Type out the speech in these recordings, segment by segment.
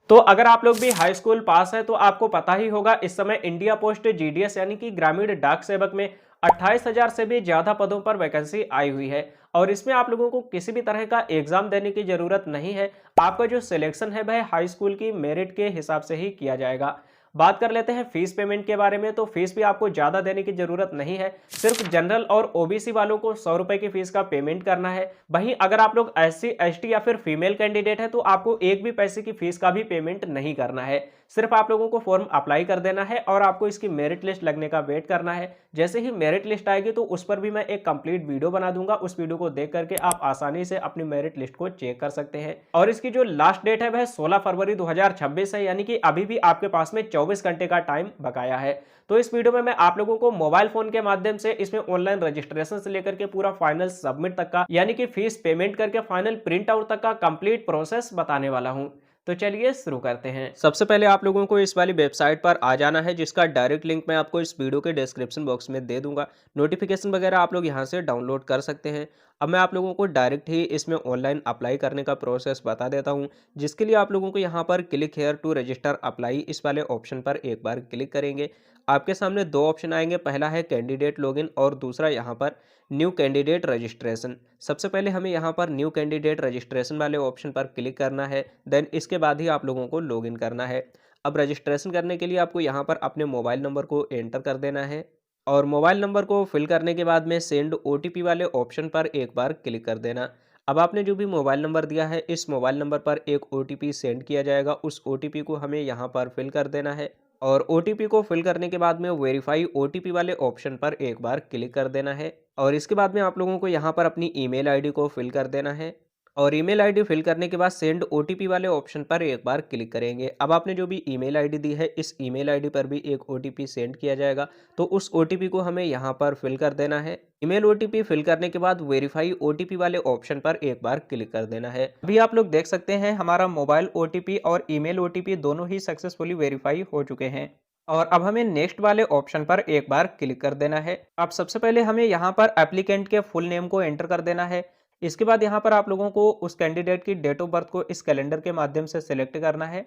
तो अगर आप लोग भी हाई स्कूल पास है तो आपको पता ही होगा इस समय इंडिया पोस्ट जीडीएस यानी कि ग्रामीण डाक सेवक में 28,000 से भी ज्यादा पदों पर वैकेंसी आई हुई है। और इसमें आप लोगों को किसी भी तरह का एग्जाम देने की जरूरत नहीं है। आपका जो सिलेक्शन है वह हाई स्कूल की मेरिट के हिसाब से ही किया जाएगा। बात कर लेते हैं फीस पेमेंट के बारे में। तो फीस भी आपको ज्यादा देने की जरूरत नहीं है। सिर्फ जनरल और ओबीसी वालों को 100 रुपए की फीस का पेमेंट करना है। वहीं अगर आप लोग एससी एसटी या फिर फीमेल कैंडिडेट है तो आपको एक भी पैसे की फीस का भी पेमेंट नहीं करना है। सिर्फ आप लोगों को फॉर्म अप्लाई कर देना है और आपको इसकी मेरिट लिस्ट लगने का वेट करना है। जैसे ही मेरिट लिस्ट आएगी तो उस पर भी मैं एक कंप्लीट वीडियो बना दूंगा। उस वीडियो को देख करके आप आसानी से अपनी मेरिट लिस्ट को चेक कर सकते हैं। और इसकी जो लास्ट डेट है वह 16 फरवरी 2026 है, यानी कि अभी भी आपके पास में 24 घंटे का टाइम बकाया है। तो इस वीडियो में मैं आप लोगों को मोबाइल फोन के माध्यम से इसमें ऑनलाइन रजिस्ट्रेशन से लेकर के पूरा फाइनल सबमिट तक का, यानी कि फीस पेमेंट करके फाइनल प्रिंट आउट तक का कंप्लीट प्रोसेस बताने वाला हूं। तो चलिए शुरू करते हैं। सबसे पहले आप लोगों को इस वाली वेबसाइट पर आ जाना है, जिसका डायरेक्ट लिंक मैं आपको इस वीडियो के डिस्क्रिप्शन बॉक्स में दे दूंगा। नोटिफिकेशन वगैरह आप लोग यहां से डाउनलोड कर सकते हैं। अब मैं आप लोगों को डायरेक्ट ही इसमें ऑनलाइन अप्लाई करने का प्रोसेस बता देता हूं, जिसके लिए आप लोगों को यहाँ पर click here to register apply इस वाले ऑप्शन पर एक बार क्लिक करेंगे। आपके सामने दो ऑप्शन आएंगे, पहला है कैंडिडेट लॉगिन और दूसरा यहाँ पर न्यू कैंडिडेट रजिस्ट्रेशन। सबसे पहले हमें यहाँ पर न्यू कैंडिडेट रजिस्ट्रेशन वाले ऑप्शन पर क्लिक करना है। देन इसके बाद ही आप लोगों को लॉगिन करना है। अब रजिस्ट्रेशन करने के लिए आपको यहाँ पर अपने मोबाइल नंबर को एंटर कर देना है और मोबाइल नंबर को फिल करने के बाद में सेंड ओटीपी वाले ऑप्शन पर एक बार क्लिक कर देना। अब आपने जो भी मोबाइल नंबर दिया है इस मोबाइल नंबर पर एक ओटीपी सेंड किया जाएगा। उस ओटीपी को हमें यहाँ पर फिल कर देना है और ओटीपी को फिल करने के बाद में वेरीफाई ओटीपी वाले ऑप्शन पर एक बार क्लिक कर देना है। और इसके बाद में आप लोगों को यहाँ पर अपनी ईमेल आईडी को फिल कर देना है और ईमेल आईडी फिल करने के बाद सेंड ओटीपी वाले ऑप्शन पर एक बार क्लिक करेंगे। अब आपने जो भी ईमेल आईडी दी है इस ईमेल आईडी पर भी एक ओटीपी सेंड किया जाएगा, तो उस ओटीपी को हमें यहाँ पर फिल कर देना है। ईमेल ओटीपी फिल करने के बाद वेरीफाई ओटीपी वाले ऑप्शन पर एक बार क्लिक कर देना है। अभी आप लोग देख सकते हैं हमारा मोबाइल ओटीपी और ईमेल ओटीपी दोनों ही सक्सेसफुली वेरीफाई हो चुके हैं। और अब हमें नेक्स्ट वाले ऑप्शन पर एक बार क्लिक कर देना है। अब सबसे पहले हमें यहाँ पर एप्लीकेंट के फुल नेम को एंटर कर देना है। इसके बाद यहाँ पर आप लोगों को उस कैंडिडेट की डेट ऑफ बर्थ को इस कैलेंडर के माध्यम से सिलेक्ट करना है।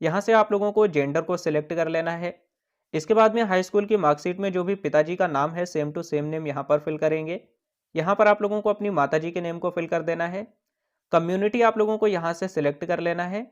यहाँ से आप लोगों को जेंडर को सिलेक्ट कर लेना है। इसके बाद में हाई स्कूल की मार्कशीट में जो भी पिताजी का नाम है सेम टू सेम नेम यहाँ पर फिल करेंगे। यहाँ पर आप लोगों को अपनी माताजी के नेम को फिल कर देना है। कम्युनिटी आप लोगों को यहाँ से सिलेक्ट कर लेना है।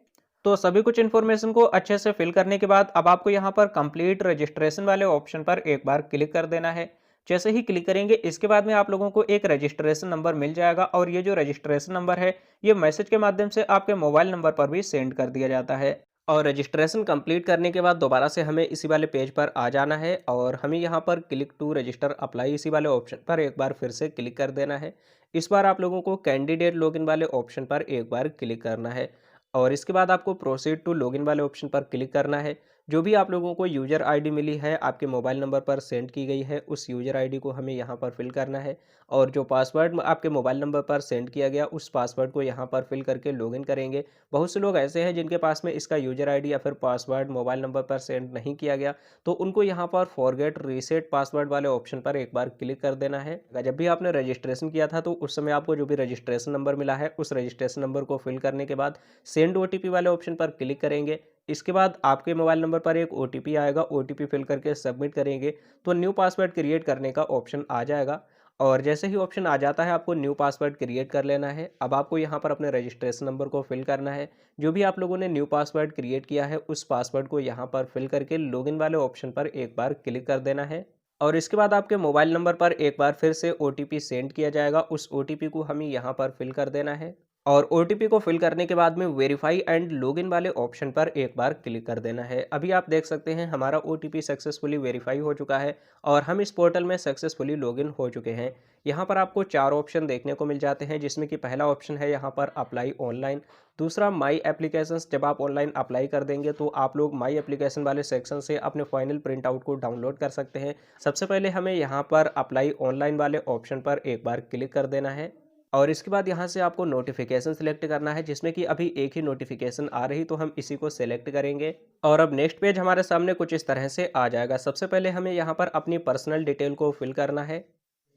तो सभी कुछ इन्फॉर्मेशन को अच्छे से फिल करने के बाद अब आपको यहाँ पर कंप्लीट रजिस्ट्रेशन वाले ऑप्शन पर एक बार क्लिक कर देना है। जैसे ही क्लिक करेंगे इसके बाद में आप लोगों को एक रजिस्ट्रेशन नंबर मिल जाएगा और ये जो रजिस्ट्रेशन नंबर है ये मैसेज के माध्यम से आपके मोबाइल नंबर पर भी सेंड कर दिया जाता है। और रजिस्ट्रेशन कंप्लीट करने के बाद दोबारा से हमें इसी वाले पेज पर आ जाना है और हमें यहाँ पर क्लिक टू रजिस्टर अप्लाई इसी वाले ऑप्शन पर एक बार फिर से क्लिक कर देना है। इस बार आप लोगों को कैंडिडेट लॉगिन वाले ऑप्शन पर एक बार क्लिक करना है और इसके बाद आपको प्रोसीड टू लॉगिन वाले ऑप्शन पर क्लिक करना है। जो भी आप लोगों को यूजर आईडी मिली है आपके मोबाइल नंबर पर सेंड की गई है उस यूजर आईडी को हमें यहाँ पर फिल करना है और जो पासवर्ड आपके मोबाइल नंबर पर सेंड किया गया उस पासवर्ड को यहाँ पर फिल करके लॉगिन करेंगे। बहुत से लोग ऐसे हैं जिनके पास में इसका यूजर आईडी या फिर पासवर्ड मोबाइल नंबर पर सेंड नहीं किया गया, तो उनको यहाँ पर फॉरगेट रीसेट पासवर्ड वाले ऑप्शन पर एक बार क्लिक कर देना है। जब भी आपने रजिस्ट्रेशन किया था तो उस समय आपको जो भी रजिस्ट्रेशन नंबर मिला है उस रजिस्ट्रेशन नंबर को फिल करने के बाद सेंड ओटीपी वाले ऑप्शन पर क्लिक करेंगे। इसके बाद आपके मोबाइल नंबर पर एक ओटीपी आएगा, ओटीपी फिल करके सबमिट करेंगे तो न्यू पासवर्ड क्रिएट करने का ऑप्शन आ जाएगा। और जैसे ही ऑप्शन आ जाता है आपको न्यू पासवर्ड क्रिएट कर लेना है। अब आपको यहाँ पर अपने रजिस्ट्रेशन नंबर को फिल करना है। जो भी आप लोगों ने न्यू पासवर्ड क्रिएट किया है उस पासवर्ड को यहाँ पर फिल करके लॉगिन वाले ऑप्शन पर एक बार क्लिक कर देना है और इसके बाद आपके मोबाइल नंबर पर एक बार फिर से ओटीपी सेंड किया जाएगा। उस ओटीपी को हमें यहाँ पर फिल कर देना है और ओटीपी को फिल करने के बाद में वेरीफाई एंड लॉगिन वाले ऑप्शन पर एक बार क्लिक कर देना है। अभी आप देख सकते हैं हमारा ओटीपी सक्सेसफुली वेरीफाई हो चुका है और हम इस पोर्टल में सक्सेसफुली लॉगिन हो चुके हैं। यहाँ पर आपको चार ऑप्शन देखने को मिल जाते हैं, जिसमें कि पहला ऑप्शन है यहाँ पर अप्लाई ऑनलाइन, दूसरा माई एप्लीकेशंस। जब आप ऑनलाइन अप्लाई कर देंगे तो आप लोग माई एप्लीकेशन वाले सेक्शन से अपने फाइनल प्रिंट आउट को डाउनलोड कर सकते हैं। सबसे पहले हमें यहाँ पर अप्लाई ऑनलाइन वाले ऑप्शन पर एक बार क्लिक कर देना है और इसके बाद यहाँ से आपको नोटिफिकेशन सिलेक्ट करना है, जिसमें कि अभी एक ही नोटिफिकेशन आ रही तो हम इसी को सिलेक्ट करेंगे। और अब नेक्स्ट पेज हमारे सामने कुछ इस तरह से आ जाएगा। सबसे पहले हमें यहाँ पर अपनी पर्सनल डिटेल को फिल करना है।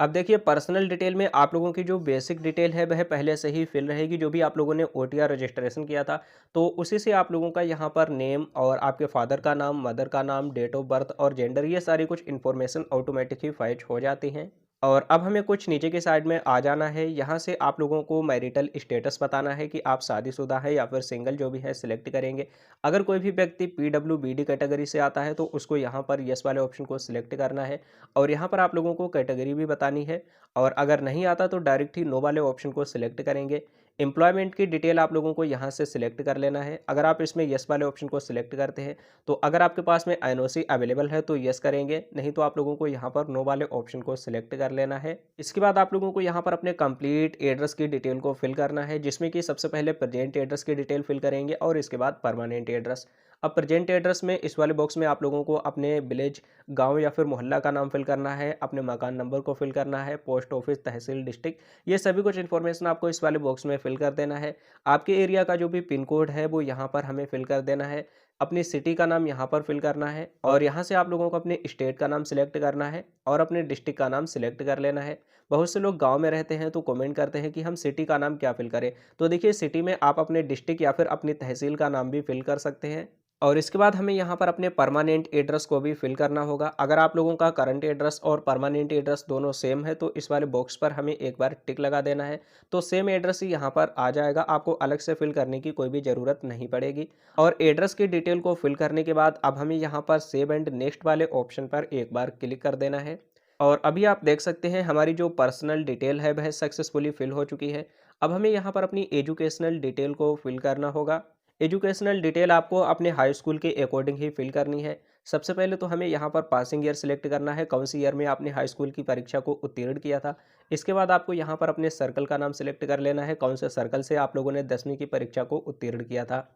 अब देखिए पर्सनल डिटेल में आप लोगों की जो बेसिक डिटेल है वह पहले से ही फिल रहेगी, जो भी आप लोगों ने ओटीआर रजिस्ट्रेशन किया था तो उसी से आप लोगों का यहाँ पर नेम और आपके फादर का नाम, मदर का नाम, डेट ऑफ बर्थ और जेंडर, ये सारी कुछ इन्फॉर्मेशन ऑटोमेटिक ही फैच हो जाती हैं। और अब हमें कुछ नीचे की साइड में आ जाना है। यहाँ से आप लोगों को मैरिटल स्टेटस बताना है कि आप शादीशुदा है या फिर सिंगल, जो भी है सिलेक्ट करेंगे। अगर कोई भी व्यक्ति पीडब्ल्यूबीडी कैटेगरी से आता है तो उसको यहाँ पर यस वाले ऑप्शन को सिलेक्ट करना है और यहाँ पर आप लोगों को कैटेगरी भी बतानी है। और अगर नहीं आता तो डायरेक्ट ही नो वाले ऑप्शन को सिलेक्ट करेंगे। एम्प्लॉयमेंट की डिटेल आप लोगों को यहाँ से सिलेक्ट कर लेना है। अगर आप इसमें यस वाले ऑप्शन को सिलेक्ट करते हैं तो अगर आपके पास में एनओसी अवेलेबल है तो यस करेंगे, नहीं तो आप लोगों को यहाँ पर नो वाले ऑप्शन को सिलेक्ट कर लेना है। इसके बाद आप लोगों को यहाँ पर अपने कंप्लीट एड्रेस की डिटेल को फिल करना है, जिसमें कि सबसे पहले प्रेजेंट एड्रेस की डिटेल फिल करेंगे और इसके बाद परमानेंट एड्रेस। अब प्रेजेंट एड्रेस में इस वाले बॉक्स में आप लोगों को अपने विलेज, गांव या फिर मोहल्ला का नाम फिल करना है, अपने मकान नंबर को फिल करना है, पोस्ट ऑफिस, तहसील, डिस्ट्रिक्ट, ये सभी कुछ इन्फॉर्मेशन आपको इस वाले बॉक्स में फिल कर देना है। आपके एरिया का जो भी पिन कोड है वो यहाँ पर हमें फिल कर देना है। अपनी सिटी का नाम यहाँ पर फिल करना है और यहाँ से आप लोगों को अपने स्टेट का नाम सिलेक्ट करना है और अपने डिस्ट्रिक्ट का नाम सिलेक्ट कर लेना है। बहुत से लोग गांव में रहते हैं तो कमेंट करते हैं कि हम सिटी का नाम क्या फिल करें, तो देखिए सिटी में आप अपने डिस्ट्रिक्ट या फिर अपनी तहसील का नाम भी फिल कर सकते हैं। और इसके बाद हमें यहाँ पर अपने परमानेंट एड्रेस को भी फिल करना होगा। अगर आप लोगों का करंट एड्रेस और परमानेंट एड्रेस दोनों सेम है तो इस वाले बॉक्स पर हमें एक बार टिक लगा देना है, तो सेम एड्रेस ही यहाँ पर आ जाएगा, आपको अलग से फिल करने की कोई भी ज़रूरत नहीं पड़ेगी। और एड्रेस की डिटेल को फिल करने के बाद अब हमें यहाँ पर सेव एंड नेक्स्ट वाले ऑप्शन पर एक बार क्लिक कर देना है। और अभी आप देख सकते हैं हमारी जो पर्सनल डिटेल है वह सक्सेसफुली फिल हो चुकी है। अब हमें यहाँ पर अपनी एजुकेशनल डिटेल को फिल करना होगा। एजुकेशनल डिटेल आपको अपने हाई स्कूल के अकॉर्डिंग ही फिल करनी है। सबसे पहले तो हमें यहाँ पर पासिंग ईयर सिलेक्ट करना है, कौन सी ईयर में आपने हाई स्कूल की परीक्षा को उत्तीर्ण किया था। इसके बाद आपको यहाँ पर अपने सर्कल का नाम सिलेक्ट कर लेना है, कौन से सर्कल से आप लोगों ने 10वीं की परीक्षा को उत्तीर्ण किया था।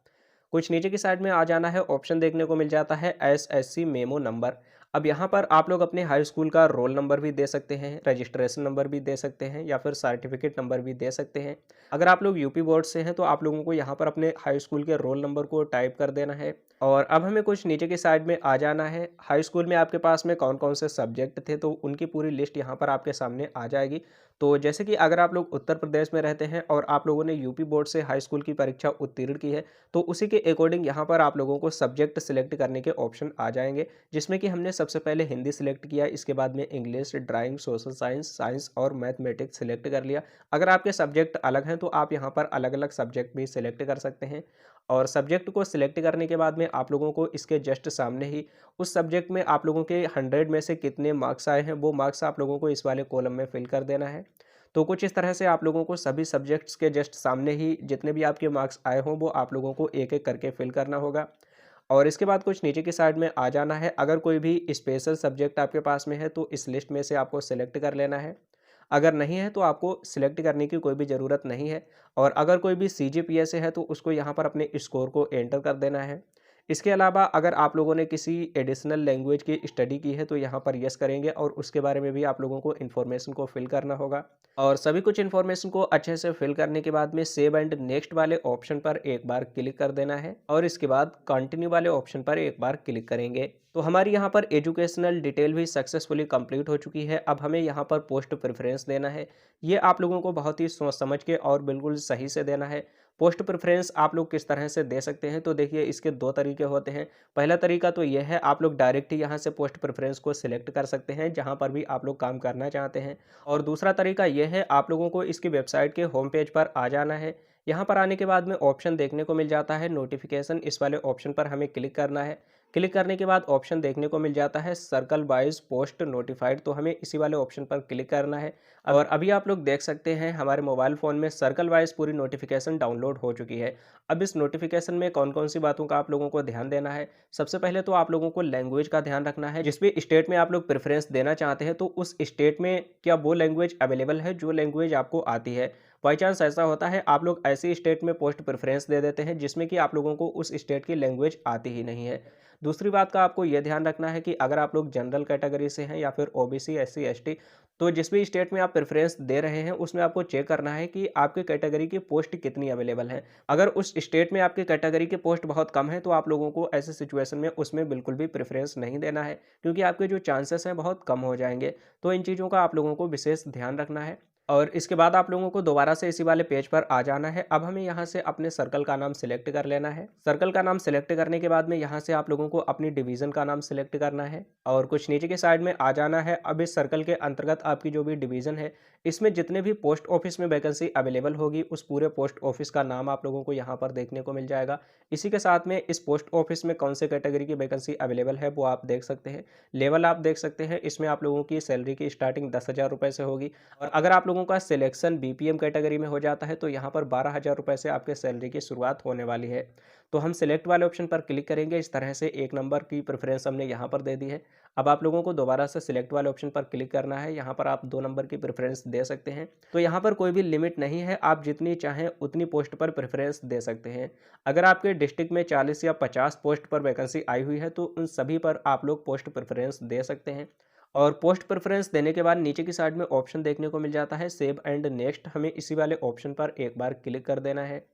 कुछ नीचे की साइड में आ जाना है, ऑप्शन देखने को मिल जाता है एसएससी मेमो नंबर। अब यहाँ पर आप लोग अपने हाई स्कूल का रोल नंबर भी दे सकते हैं, रजिस्ट्रेशन नंबर भी दे सकते हैं या फिर सर्टिफिकेट नंबर भी दे सकते हैं। अगर आप लोग यूपी बोर्ड से हैं तो आप लोगों को यहाँ पर अपने हाई स्कूल के रोल नंबर को टाइप कर देना है। और अब हमें कुछ नीचे की साइड में आ जाना है, हाई स्कूल में आपके पास में कौन कौन से सब्जेक्ट थे तो उनकी पूरी लिस्ट यहाँ पर आपके सामने आ जाएगी। तो जैसे कि अगर आप लोग उत्तर प्रदेश में रहते हैं और आप लोगों ने यूपी बोर्ड से हाई स्कूल की परीक्षा उत्तीर्ण की है तो उसी के अकॉर्डिंग यहाँ पर आप लोगों को सब्जेक्ट सिलेक्ट करने के ऑप्शन आ जाएंगे, जिसमें कि हमने सबसे पहले हिंदी सिलेक्ट किया, इसके बाद में English, drawing, social science, science और मैथमेटिक्स सिलेक्ट कर लिया। अगर आपके सब्जेक्ट अलग हैं तो आप यहाँ पर अलग अलग सब्जेक्ट भी सिलेक्ट कर सकते हैं। और सब्जेक्ट को सिलेक्ट करने के बाद में आप लोगों को इसके जस्ट सामने ही उस सब्जेक्ट में आप लोगों के 100 में से कितने मार्क्स आए हैं वो मार्क्स आप लोगों को इस वाले कॉलम में फिल कर देना है। तो कुछ इस तरह से आप लोगों को सभी सब्जेक्ट्स के जस्ट सामने ही जितने भी आपके मार्क्स आए हों वो आप लोगों को एक एक करके फिल करना होगा। और इसके बाद कुछ नीचे की साइड में आ जाना है, अगर कोई भी स्पेशल सब्जेक्ट आपके पास में है तो इस लिस्ट में से आपको सिलेक्ट कर लेना है। अगर नहीं है तो आपको सिलेक्ट करने की कोई भी ज़रूरत नहीं है। और अगर कोई भी सीजीपीए से है तो उसको यहाँ पर अपने स्कोर को एंटर कर देना है। इसके अलावा अगर आप लोगों ने किसी एडिशनल लैंग्वेज की स्टडी की है तो यहाँ पर यस करेंगे और उसके बारे में भी आप लोगों को इन्फॉर्मेशन को फिल करना होगा। और सभी कुछ इन्फॉर्मेशन को अच्छे से फिल करने के बाद में सेव एंड नेक्स्ट वाले ऑप्शन पर एक बार क्लिक कर देना है और इसके बाद कंटिन्यू वाले ऑप्शन पर एक बार क्लिक करेंगे। तो हमारी यहाँ पर एजुकेशनल डिटेल भी सक्सेसफुली कंप्लीट हो चुकी है। अब हमें यहाँ पर पोस्ट प्रेफरेंस देना है। ये आप लोगों को बहुत ही सोच समझ के और बिल्कुल सही से देना है। पोस्ट प्रेफरेंस आप लोग किस तरह से दे सकते हैं तो देखिए इसके दो तरीके होते हैं। पहला तरीका तो यह है, आप लोग डायरेक्ट ही यहाँ से पोस्ट प्रेफरेंस को सिलेक्ट कर सकते हैं जहाँ पर भी आप लोग काम करना चाहते हैं। और दूसरा तरीका यह है, आप लोगों को इसकी वेबसाइट के होम पेज पर आ जाना है। यहाँ पर आने के बाद में ऑप्शन देखने को मिल जाता है नोटिफिकेशन, इस वाले ऑप्शन पर हमें क्लिक करना है। क्लिक करने के बाद ऑप्शन देखने को मिल जाता है सर्कल वाइज पोस्ट नोटिफाइड, तो हमें इसी वाले ऑप्शन पर क्लिक करना है। और अभी आप लोग देख सकते हैं हमारे मोबाइल फ़ोन में सर्कल वाइज पूरी नोटिफिकेशन डाउनलोड हो चुकी है। अब इस नोटिफिकेशन में कौन कौन सी बातों का आप लोगों को ध्यान देना है। सबसे पहले तो आप लोगों को लैंग्वेज का ध्यान रखना है, जिस भी स्टेट में आप लोग प्रेफरेंस देना चाहते हैं तो उस स्टेट में क्या वो लैंग्वेज अवेलेबल है जो लैंग्वेज आपको आती है। बाई चांस ऐसा होता है आप लोग ऐसी स्टेट में पोस्ट प्रेफरेंस दे देते हैं जिसमें कि आप लोगों को उस स्टेट की लैंग्वेज आती ही नहीं है। दूसरी बात का आपको यह ध्यान रखना है कि अगर आप लोग जनरल कैटेगरी से हैं या फिर ओबीसी, एससी, एसटी, तो जिस भी स्टेट में आप प्रेफरेंस दे रहे हैं उसमें आपको चेक करना है कि आपके कैटेगरी की पोस्ट कितनी अवेलेबल है। अगर उस स्टेट में आपकी कैटेगरी की पोस्ट बहुत कम है तो आप लोगों को ऐसे सिचुएशन में उसमें बिल्कुल भी प्रेफरेंस नहीं देना है, क्योंकि आपके जो चांसेस हैं बहुत कम हो जाएंगे। तो इन चीज़ों का आप लोगों को विशेष ध्यान रखना है। और इसके बाद आप लोगों को दोबारा से इसी वाले पेज पर आ जाना है। अब हमें यहाँ से अपने सर्कल का नाम सिलेक्ट कर लेना है। सर्कल का नाम सिलेक्ट करने के बाद में यहाँ से आप लोगों को अपनी डिवीज़न का नाम सिलेक्ट करना है और कुछ नीचे के साइड में आ जाना है। अब इस सर्कल के अंतर्गत आपकी जो भी डिवीज़न है इसमें जितने भी पोस्ट ऑफिस में वैकेंसी अवेलेबल होगी उस पूरे पोस्ट ऑफिस का नाम आप लोगों को यहाँ पर देखने को मिल जाएगा। इसी के साथ में इस पोस्ट ऑफिस में कौन से कैटेगरी की वैकेंसी अवेलेबल है वो आप देख सकते हैं। लेवल आप देख सकते हैं, इसमें आप लोगों की सैलरी की स्टार्टिंग 10,000 रुपये से होगी और अगर आप लोगों का सिलेक्शन बीपीएम कैटेगरी में हो जाता है तो यहाँ पर 12,000 रुपये से आपके सैलरी की शुरुआत होने वाली है। तो हम सिलेक्ट वाले ऑप्शन पर क्लिक करेंगे। इस तरह से एक नंबर की प्रेफरेंस हमने यहाँ पर दे दी है। अब आप लोगों को दोबारा से सिलेक्ट वाले ऑप्शन पर क्लिक करना है। यहाँ पर आप 2 नंबर की प्रेफरेंस दे सकते हैं। तो यहाँ पर कोई भी लिमिट नहीं है, आप जितनी चाहें उतनी पोस्ट पर प्रेफरेंस दे सकते हैं। अगर आपके डिस्ट्रिक्ट में 40 या 50 पोस्ट पर वैकेंसी आई हुई है तो उन सभी पर आप लोग पोस्ट प्रेफरेंस दे सकते हैं। और पोस्ट प्रेफरेंस देने के बाद नीचे की साइड में ऑप्शन देखने को मिल जाता है सेव एंड नेक्स्ट। हमें इसी वाले ऑप्शन पर एक बार क्लिक कर देना है।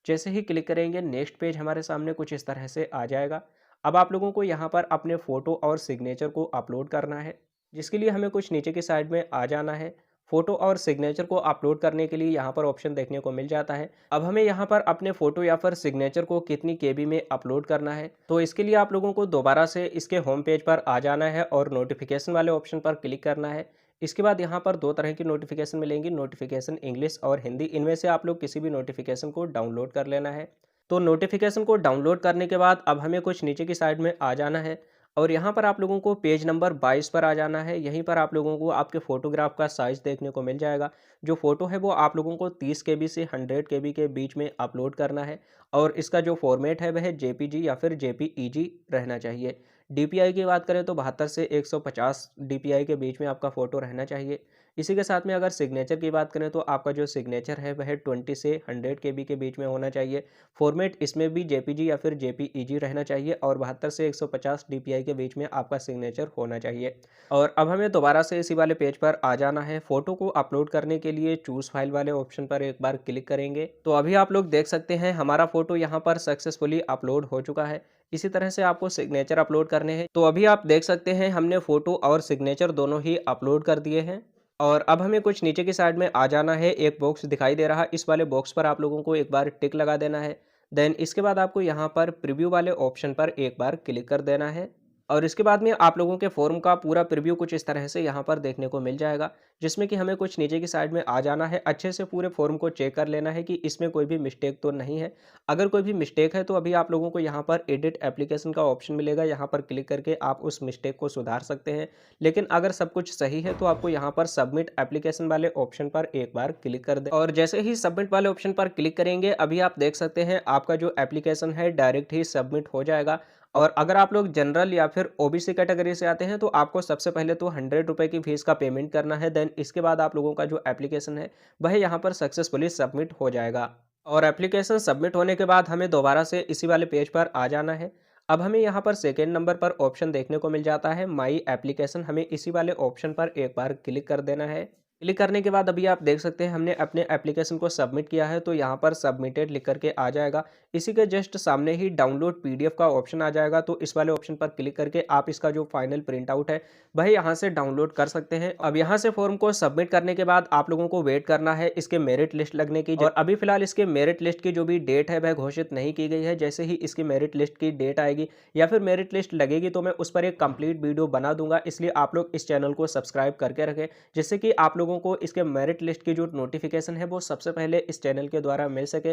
जैसे ही क्लिक करेंगे नेक्स्ट पेज हमारे सामने कुछ इस तरह से आ जाएगा। अब आप लोगों को यहाँ पर अपने फ़ोटो और सिग्नेचर को अपलोड करना है, जिसके लिए हमें कुछ नीचे की साइड में आ जाना है। फ़ोटो और सिग्नेचर को अपलोड करने के लिए यहाँ पर ऑप्शन देखने को मिल जाता है। अब हमें यहाँ पर अपने फ़ोटो या फिर सिग्नेचर को कितनी केबी में अपलोड करना है, तो इसके लिए आप लोगों को दोबारा से इसके होम पेज पर आ जाना है और नोटिफिकेशन वाले ऑप्शन पर क्लिक करना है। इसके बाद यहाँ पर 2 तरह की नोटिफिकेशन मिलेंगी, नोटिफिकेशन इंग्लिश और हिंदी। इनमें से आप लोग किसी भी नोटिफिकेशन को डाउनलोड कर लेना है। तो नोटिफिकेशन को डाउनलोड करने के बाद अब हमें कुछ नीचे की साइड में आ जाना है और यहाँ पर आप लोगों को पेज नंबर 22 पर आ जाना है। यहीं पर आप लोगों को आपके फ़ोटोग्राफ का साइज़ देखने को मिल जाएगा। जो फ़ोटो है वो आप लोगों को 30 केबी से 100 केबी के बीच में अपलोड करना है और इसका जो फॉर्मेट है वह जेपीजी या फिर जेपीईजी रहना चाहिए। डीपीआई की बात करें तो 72 से 150 डीपीआई के बीच में आपका फ़ोटो रहना चाहिए। इसी के साथ में अगर सिग्नेचर की बात करें तो आपका जो सिग्नेचर है वह 20 से 100 केबी के बीच में होना चाहिए। फॉर्मेट इसमें भी जेपीजी या फिर जेपीईजी रहना चाहिए और 72 से 150 डीपीआई के बीच में आपका सिग्नेचर होना चाहिए। और अब हमें दोबारा से इसी वाले पेज पर आ जाना है। फ़ोटो को अपलोड करने के लिए चूज़ फाइल वाले ऑप्शन पर एक बार क्लिक करेंगे तो अभी आप लोग देख सकते हैं हमारा फ़ोटो यहाँ पर सक्सेसफुली अपलोड हो चुका है। इसी तरह से आपको सिग्नेचर अपलोड करने हैं। तो अभी आप देख सकते हैं हमने फ़ोटो और सिग्नेचर दोनों ही अपलोड कर दिए हैं। और अब हमें कुछ नीचे की साइड में आ जाना है। एक बॉक्स दिखाई दे रहा है, इस वाले बॉक्स पर आप लोगों को एक बार टिक लगा देना है। देन इसके बाद आपको यहाँ पर प्रीव्यू वाले ऑप्शन पर एक बार क्लिक कर देना है और इसके बाद में आप लोगों के फॉर्म का पूरा प्रीव्यू कुछ इस तरह से यहाँ पर देखने को मिल जाएगा, जिसमें कि हमें कुछ नीचे की साइड में आ जाना है। अच्छे से पूरे फॉर्म को चेक कर लेना है कि इसमें कोई भी मिस्टेक तो नहीं है। अगर कोई भी मिस्टेक है तो अभी आप लोगों को यहाँ पर एडिट एप्लीकेशन का ऑप्शन मिलेगा, यहाँ पर क्लिक करके आप उस मिस्टेक को सुधार सकते हैं। लेकिन अगर सब कुछ सही है तो आपको यहाँ पर सबमिट एप्लीकेशन वाले ऑप्शन पर एक बार क्लिक कर दें और जैसे ही सबमिट वाले ऑप्शन पर क्लिक करेंगे अभी आप देख सकते हैं आपका जो एप्लीकेशन है डायरेक्ट ही सबमिट हो जाएगा। और अगर आप लोग जनरल या फिर ओबीसी कैटेगरी से आते हैं तो आपको सबसे पहले तो 100 रुपये की फीस का पेमेंट करना है। देन इसके बाद आप लोगों का जो एप्लीकेशन है वह यहाँ पर सक्सेसफुली सबमिट हो जाएगा। और एप्लीकेशन सबमिट होने के बाद हमें दोबारा से इसी वाले पेज पर आ जाना है। अब हमें यहाँ पर सेकेंड नंबर पर ऑप्शन देखने को मिल जाता है माई एप्लीकेशन। हमें इसी वाले ऑप्शन पर एक बार क्लिक कर देना है। क्लिक करने के बाद अभी आप देख सकते हैं हमने अपने एप्लीकेशन को सबमिट किया है, तो यहाँ पर सबमिटेड लिख करके आ जाएगा। इसी के जस्ट सामने ही डाउनलोड पीडीएफ का ऑप्शन आ जाएगा, तो इस वाले ऑप्शन पर क्लिक करके आप इसका जो फाइनल प्रिंट आउट है वह यहाँ से डाउनलोड कर सकते हैं। अब यहाँ से फॉर्म को सबमिट करने के बाद आप लोगों को वेट करना है इसके मेरिट लिस्ट लगने की। और अभी फिलहाल इसके मेरिट लिस्ट की जो भी डेट है वह घोषित नहीं की गई है। जैसे ही इसकी मेरिट लिस्ट की डेट आएगी या फिर मेरिट लिस्ट लगेगी तो मैं उस पर एक कंप्लीट वीडियो बना दूंगा, इसलिए आप लोग इस चैनल को सब्सक्राइब करके रखें, जिससे कि आप लोगों को इसके मेरिट लिस्ट की जो नोटिफिकेशन है वो सबसे पहले इस चैनल के द्वारा मिल सके।